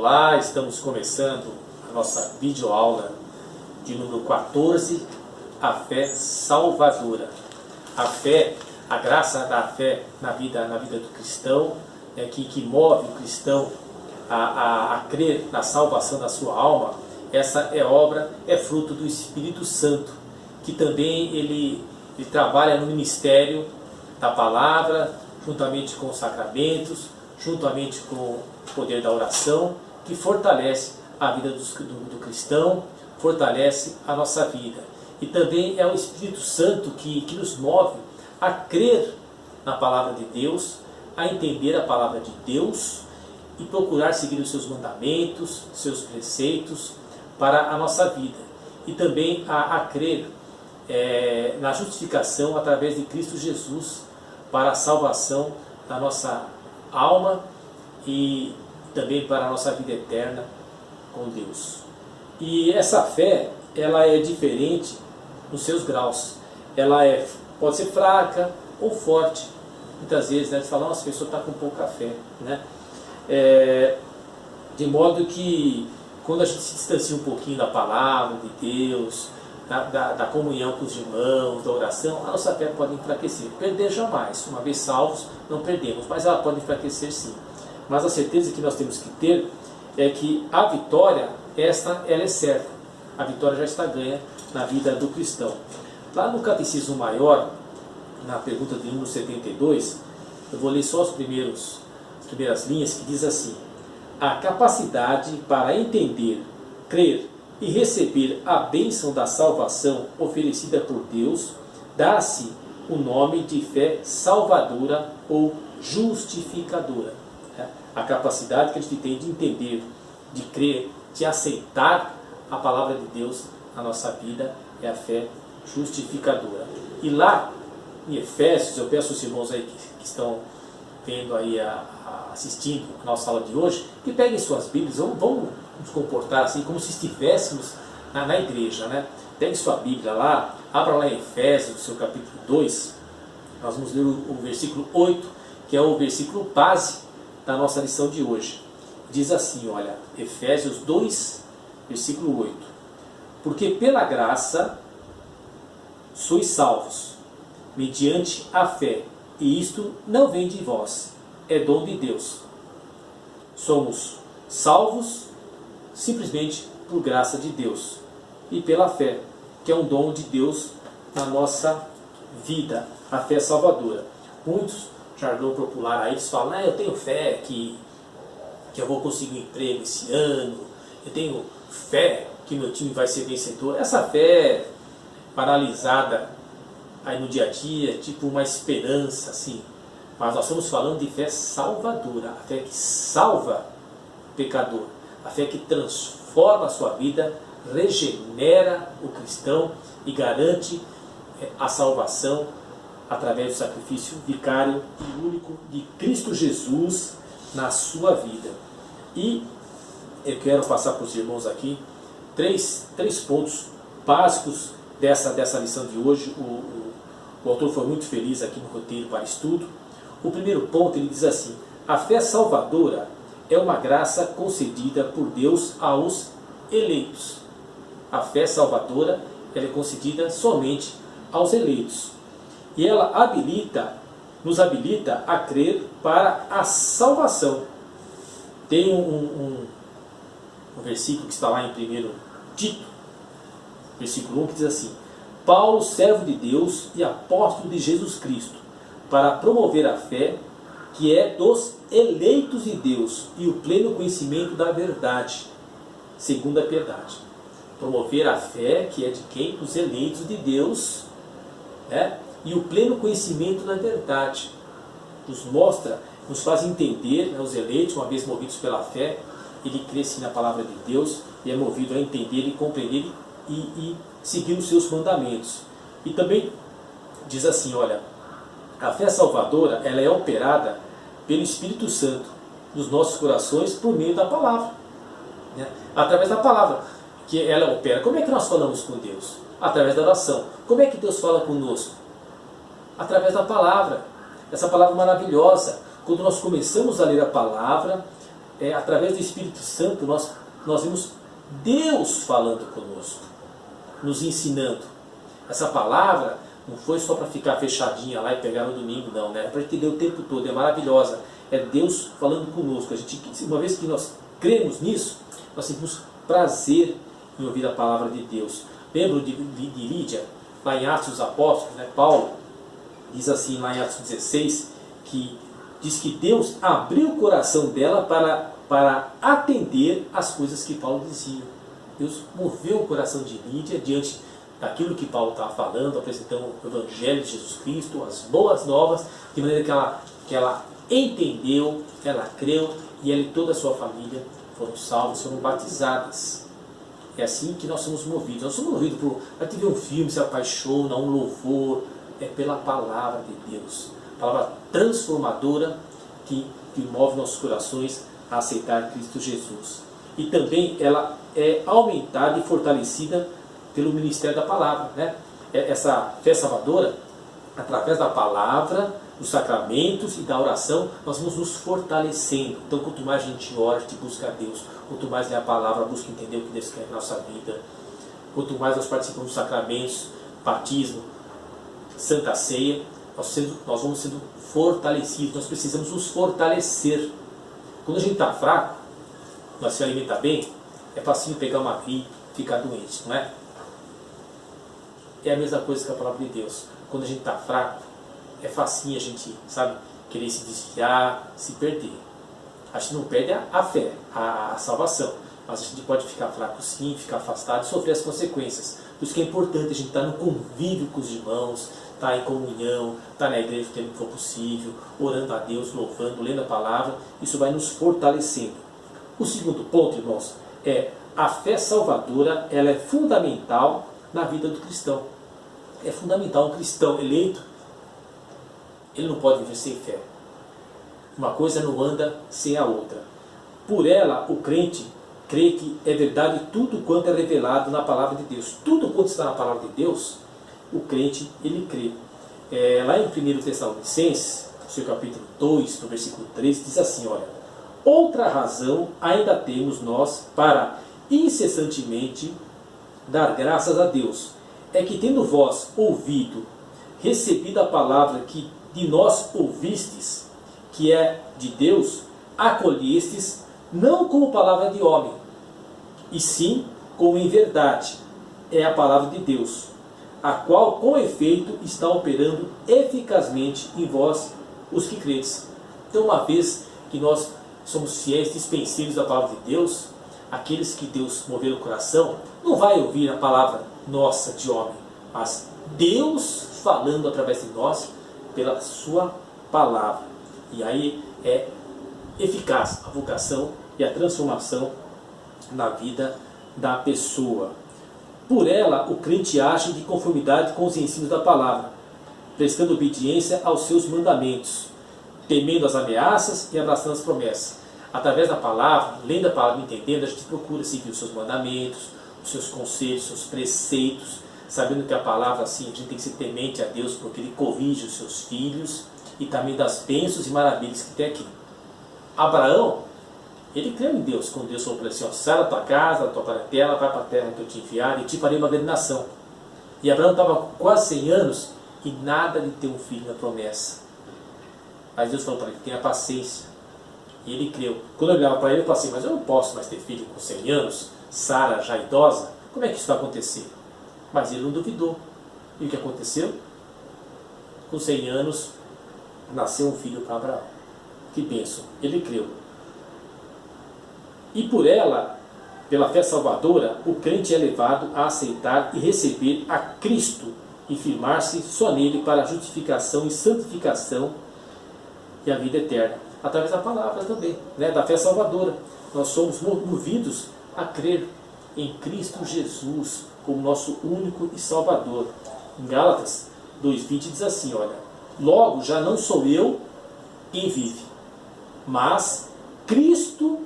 Olá, estamos começando a nossa videoaula de número 14, a fé salvadora. A fé, a graça da fé na vida do cristão, que move o cristão a crer na salvação da sua alma. Essa é fruto do Espírito Santo, que também ele trabalha no ministério da palavra, juntamente com os sacramentos, juntamente com o poder da oração, que fortalece a vida do cristão, fortalece a nossa vida. E também é o Espírito Santo que nos move a crer na palavra de Deus, a entender a palavra de Deus e procurar seguir os seus mandamentos, seus preceitos para a nossa vida. E também a crer na justificação através de Cristo Jesus para a salvação da nossa alma e também para a nossa vida eterna com Deus. E essa fé, ela é diferente nos seus graus. Ela pode ser fraca ou forte. Muitas vezes, a gente fala, nossa, a pessoa está com pouca fé, né? De modo que quando a gente se distancia um pouquinho da palavra de Deus, da comunhão com os irmãos, da oração, a nossa fé pode enfraquecer. Perder jamais. Uma vez salvos, não perdemos, mas ela pode enfraquecer sim. Mas a certeza que nós temos que ter é que a vitória, ela é certa. A vitória já está ganha na vida do cristão. Lá no Catecismo Maior, na pergunta de número 72, eu vou ler só as primeiras linhas, que diz assim: a capacidade para entender, crer e receber a bênção da salvação oferecida por Deus, dá-se o nome de fé salvadora ou justificadora. A capacidade que a gente tem de entender, de crer, de aceitar a palavra de Deus na nossa vida é a fé justificadora. E lá em Efésios, eu peço aos irmãos aí que estão vendo aí, assistindo a nossa aula de hoje, que peguem suas Bíblias, vamos nos comportar assim como se estivéssemos na igreja, né? Pegue sua Bíblia lá, abra lá em Efésios, seu capítulo 2, nós vamos ler o versículo 8, que é o versículo base da nossa lição de hoje. Diz assim, olha, Efésios 2, versículo 8: porque pela graça sois salvos, mediante a fé, e isto não vem de vós, é dom de Deus. Somos salvos simplesmente por graça de Deus e pela fé, que é um dom de Deus na nossa vida, a fé salvadora. Muitos, jargão popular aí, eles falam, eu tenho fé que eu vou conseguir um emprego esse ano, eu tenho fé que meu time vai ser vencedor. Essa fé paralisada aí no dia a dia, tipo uma esperança assim, mas nós estamos falando de fé salvadora, a fé que salva o pecador, a fé que transforma a sua vida, regenera o cristão e garante a salvação através do sacrifício vicário e único de Cristo Jesus na sua vida. E eu quero passar para os irmãos aqui três pontos básicos dessa lição de hoje. O autor foi muito feliz aqui no roteiro para estudo. O primeiro ponto, ele diz assim: a fé salvadora é uma graça concedida por Deus aos eleitos. A fé salvadora, ela é concedida somente aos eleitos. E ela nos habilita a crer para a salvação. Tem um versículo que está lá em 1 Tito, versículo 1, que diz assim: Paulo, servo de Deus e apóstolo de Jesus Cristo, para promover a fé que é dos eleitos de Deus e o pleno conhecimento da verdade, segundo a piedade. Promover a fé que é de quem? Dos eleitos de Deus, né? E o pleno conhecimento da verdade. Nos faz entender, né, os eleitos, uma vez movidos pela fé, ele cresce na palavra de Deus e é movido a entender e compreender e seguir os seus mandamentos. E também diz assim, olha, a fé salvadora, ela é operada pelo Espírito Santo nos nossos corações por meio da palavra, né? Através da palavra que ela opera. Como é que nós falamos com Deus? Através da oração. Como é que Deus fala conosco? Através da palavra. Essa palavra maravilhosa. Quando nós começamos a ler a palavra, através do Espírito Santo, nós vemos Deus falando conosco, nos ensinando. Essa palavra não foi só para ficar fechadinha lá e pegar no domingo, não, né? É para entender o tempo todo, é maravilhosa. É Deus falando conosco. Uma vez que nós cremos nisso, nós sentimos prazer em ouvir a palavra de Deus. Lembro de Lídia, lá em Atos dos Apóstolos, né? Paulo diz assim lá em Atos 16, que diz que Deus abriu o coração dela para atender as coisas que Paulo dizia. Deus moveu o coração de Lídia diante daquilo que Paulo estava falando, apresentando o Evangelho de Jesus Cristo, as boas novas, de maneira que ela entendeu, ela creu, e ela e toda a sua família foram salvos, foram batizadas. É assim que nós somos movidos. Nós somos movidos por ver um filme, se apaixona, um louvor. É pela palavra de Deus. Palavra transformadora que move nossos corações a aceitar Cristo Jesus. E também ela é aumentada e fortalecida pelo ministério da palavra, né? Essa fé salvadora, através da palavra, dos sacramentos e da oração, nós vamos nos fortalecendo. Então, quanto mais a gente ora, a gente busca a Deus, quanto mais lê a palavra, busca entender o que Deus quer na nossa vida, quanto mais nós participamos dos sacramentos, batismo, Santa Ceia, nós vamos sendo fortalecidos. Nós precisamos nos fortalecer. Quando a gente está fraco, nós se alimentar bem, é fácil pegar uma gripe, ficar doente, não é? É a mesma coisa que a palavra de Deus. Quando a gente está fraco, é facinho a gente, querer se desviar, se perder. A gente não perde a fé, a salvação, mas a gente pode ficar fraco sim, ficar afastado e sofrer as consequências. Por isso que é importante a gente estar no convívio com os irmãos, estar em comunhão, estar na igreja o tempo que for possível, orando a Deus, louvando, lendo a palavra. Isso vai nos fortalecendo. O segundo ponto, irmãos, é a fé salvadora. Ela é fundamental na vida do cristão. É fundamental. Um cristão eleito, ele não pode viver sem fé. Uma coisa não anda sem a outra. Por ela, o crente crê que é verdade tudo quanto é revelado na palavra de Deus. Tudo quanto está na palavra de Deus, o crente, ele crê. Lá em 1 Tessalonicenses, no seu capítulo 2, no versículo 13, diz assim, olha: outra razão ainda temos nós para incessantemente dar graças a Deus, é que tendo vós ouvido, recebido a palavra que de nós ouvistes, que é de Deus, acolhestes, não como palavra de homem, e sim como em verdade é a palavra de Deus, a qual com efeito está operando eficazmente em vós os que credes. Então, uma vez que nós somos fiéis dispenseiros da palavra de Deus, aqueles que Deus mover o coração, não vai ouvir a palavra nossa de homem, mas Deus falando através de nós pela sua palavra. E aí é eficaz a vocação e a transformação na vida da pessoa. Por ela, o crente age de conformidade com os ensinos da palavra, prestando obediência aos seus mandamentos, temendo as ameaças e abraçando as promessas. Através da palavra, lendo a palavra, entendendo, a gente procura seguir os seus mandamentos, os seus conselhos, os seus preceitos, sabendo que a palavra, assim, a gente tem que ser temente a Deus, porque Ele corrige os seus filhos, e também das bênçãos e maravilhas que tem aqui. Abraão, ele creu em Deus, quando Deus falou para ele assim, sai da tua casa, da tua parentela, vai para a terra que eu te enviar, e te farei uma grande nação. E Abraão estava com quase 100 anos, e nada de ter um filho na promessa. Mas Deus falou para ele, tenha paciência. E ele creu. Quando eu olhava para ele, eu falei assim, mas eu não posso mais ter filho com 100 anos, Sara já idosa, como é que isso vai acontecer? Mas ele não duvidou. E o que aconteceu? Com 100 anos, nasceu um filho para Abraão. Que bênção! Ele creu. E por ela, pela fé salvadora, o crente é levado a aceitar e receber a Cristo e firmar-se só nele para a justificação e santificação e a vida eterna. Através da palavra também, né? Da fé salvadora. Nós somos movidos a crer em Cristo Jesus como nosso único e salvador. Em Gálatas 2,20 diz assim, olha: logo já não sou eu quem vive, mas Cristo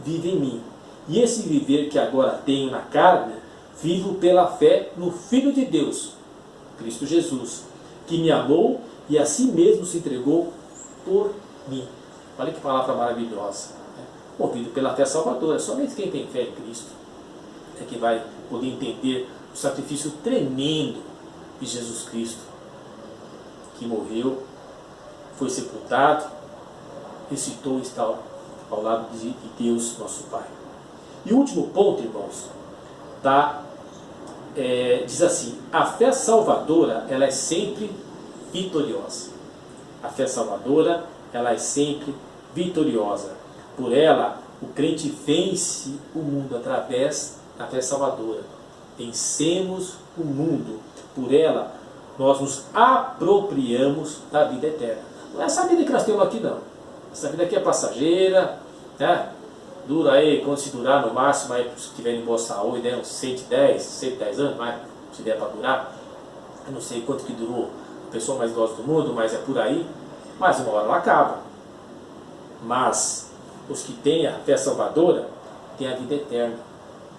vive em mim. E esse viver que agora tenho na carne, vivo pela fé no Filho de Deus, Cristo Jesus, que me amou e a si mesmo se entregou por mim. Olha que palavra maravilhosa. movido pela fé salvadora. Somente quem tem fé em Cristo é que vai poder entender o sacrifício tremendo de Jesus Cristo, que morreu, foi sepultado, ressuscitou e está ao lado de Deus, nosso Pai. E o último ponto, irmãos, diz assim: a fé salvadora, ela é sempre vitoriosa. A fé salvadora, ela é sempre vitoriosa. Por ela, o crente vence o mundo através da fé salvadora. Vencemos o mundo. Por ela, nós nos apropriamos da vida eterna. Não é essa vida que nós temos aqui, não. Essa vida aqui é passageira, né? Dura aí, quando se durar no máximo, aí, se tiver em boa saúde, né? Uns 110 anos, mas se der para durar. Eu não sei quanto que durou a pessoa mais idosa do mundo, mas é por aí. Mas uma hora ela acaba. Mas os que têm a fé salvadora têm a vida eterna.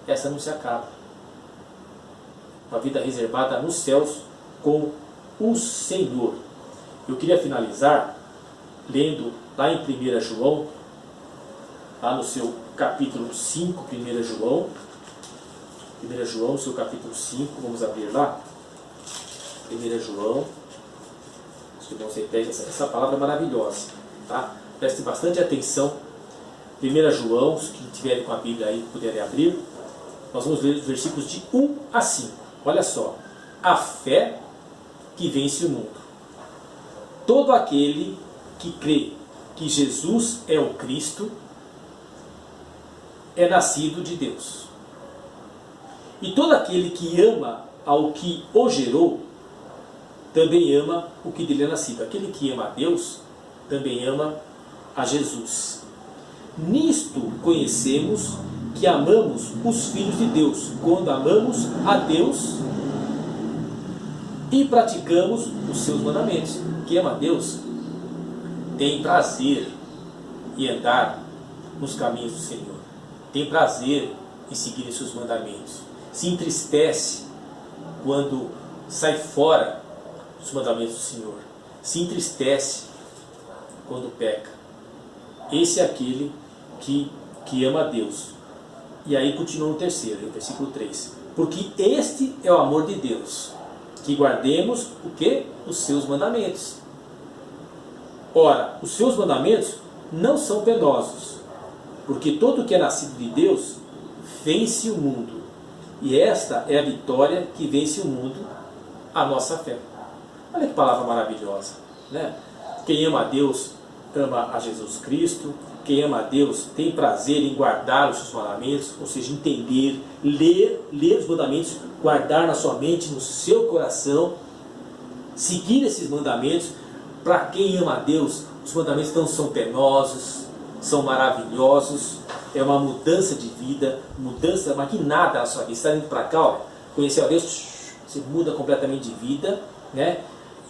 Essa não se acaba. Uma vida reservada nos céus com o Senhor. Eu queria finalizar lendo lá em 1 João, lá no seu capítulo 5, 1 João, no seu capítulo 5, vamos abrir lá. 1 João, se você pega essa palavra é maravilhosa, tá? Preste bastante atenção. 1 João, os que tiverem com a Bíblia aí puderem abrir, nós vamos ler os versículos de 1 a 5. Olha só: a fé que vence o mundo. Todo aquele que crê que Jesus é o Cristo é nascido de Deus. E todo aquele que ama ao que o gerou, também ama o que dele é nascido. Aquele que ama a Deus, também ama a Jesus. Nisto conhecemos que amamos os filhos de Deus, quando amamos a Deus e praticamos os seus mandamentos. Quem ama a Deus tem prazer em andar nos caminhos do Senhor, tem prazer em seguir os seus mandamentos, se entristece quando sai fora dos mandamentos do Senhor, se entristece quando peca. Esse é aquele que ama a Deus. E aí continua no terceiro, versículo 3. Porque este é o amor de Deus, que guardemos o quê? Os seus mandamentos. Ora, os seus mandamentos não são penosos, porque todo que é nascido de Deus vence o mundo. E esta é a vitória que vence o mundo, a nossa fé. Olha que palavra maravilhosa, né? Quem ama a Deus, ama a Jesus Cristo. Quem ama a Deus tem prazer em guardar os seus mandamentos, ou seja, entender, ler os mandamentos, guardar na sua mente, no seu coração, seguir esses mandamentos. Para quem ama a Deus, os mandamentos não são penosos, são maravilhosos, é uma mudança de vida, mudança, mas que nada na sua vida. Você está indo para cá, olha, conheceu a Deus, você muda completamente de vida, né?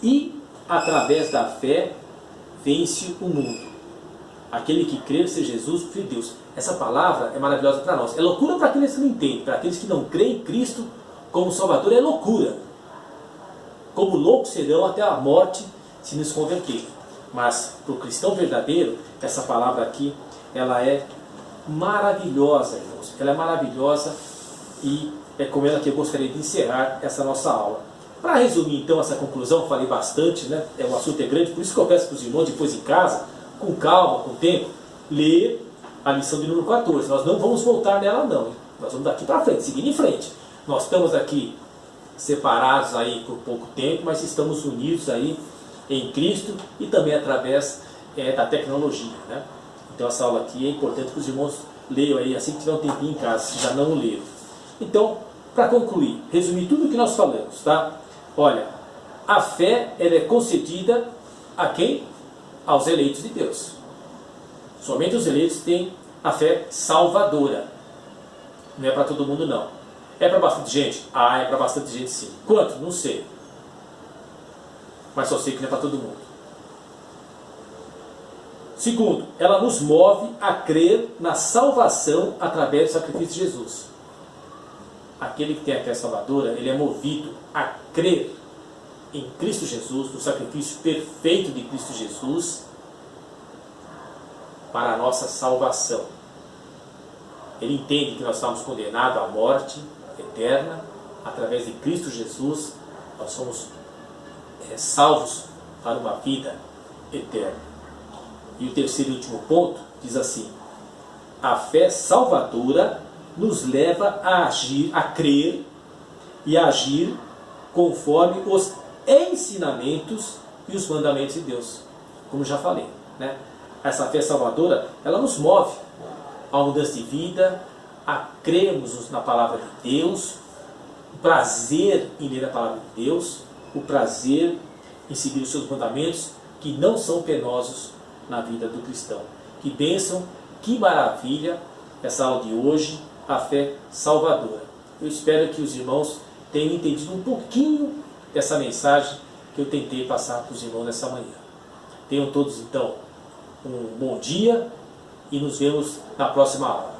E através da fé vence o mundo. Aquele que crê ser Jesus, Filho de Deus. Essa palavra é maravilhosa para nós. É loucura para aqueles que não entendem. Para aqueles que não creem em Cristo como Salvador, é loucura. Como loucos serão até a morte se nos converterem. Mas para o cristão verdadeiro, essa palavra aqui, ela é maravilhosa, irmãos. Ela é maravilhosa e é com ela que eu gostaria de encerrar essa nossa aula. Para resumir então essa conclusão, falei bastante, né? O assunto é grande, por isso que eu peço para os irmãos depois em casa, com calma, com tempo, ler a lição de número 14. Nós não vamos voltar nela não, hein? Nós vamos daqui para frente, seguindo em frente. Nós estamos aqui separados aí por pouco tempo, mas estamos unidos aí em Cristo e também através da tecnologia, né? Então essa aula aqui é importante que os irmãos leiam aí assim que tiver um tempinho em casa, se já não o leram. Então, para concluir, resumir tudo o que nós falamos, tá? Olha, a fé ela é concedida a quem? Aos eleitos de Deus. Somente os eleitos têm a fé salvadora. Não é para todo mundo não. É para bastante gente? Ah, é para bastante gente sim. Quanto? Não sei. Mas só sei que não é para todo mundo. Segundo, ela nos move a crer na salvação através do sacrifício de Jesus. Aquele que tem a fé salvadora, ele é movido a crer em Cristo Jesus, no sacrifício perfeito de Cristo Jesus, para a nossa salvação. Ele entende que nós estamos condenados à morte eterna. Através de Cristo Jesus, nós somos salvos para uma vida eterna. E o terceiro e último ponto diz assim: a fé salvadora nos leva a agir, a crer e a agir conforme os ensinamentos e os mandamentos de Deus. Como já falei, né? Essa fé salvadora, ela nos move a uma mudança de vida, a crermos na palavra de Deus, o prazer em ler a palavra de Deus, o prazer em seguir os seus mandamentos, que não são penosos na vida do cristão. Que bênção, que maravilha essa aula de hoje, a fé salvadora. Eu espero que os irmãos tenham entendido um pouquinho dessa mensagem que eu tentei passar para os irmãos nessa manhã. Tenham todos, então, um bom dia e nos vemos na próxima aula.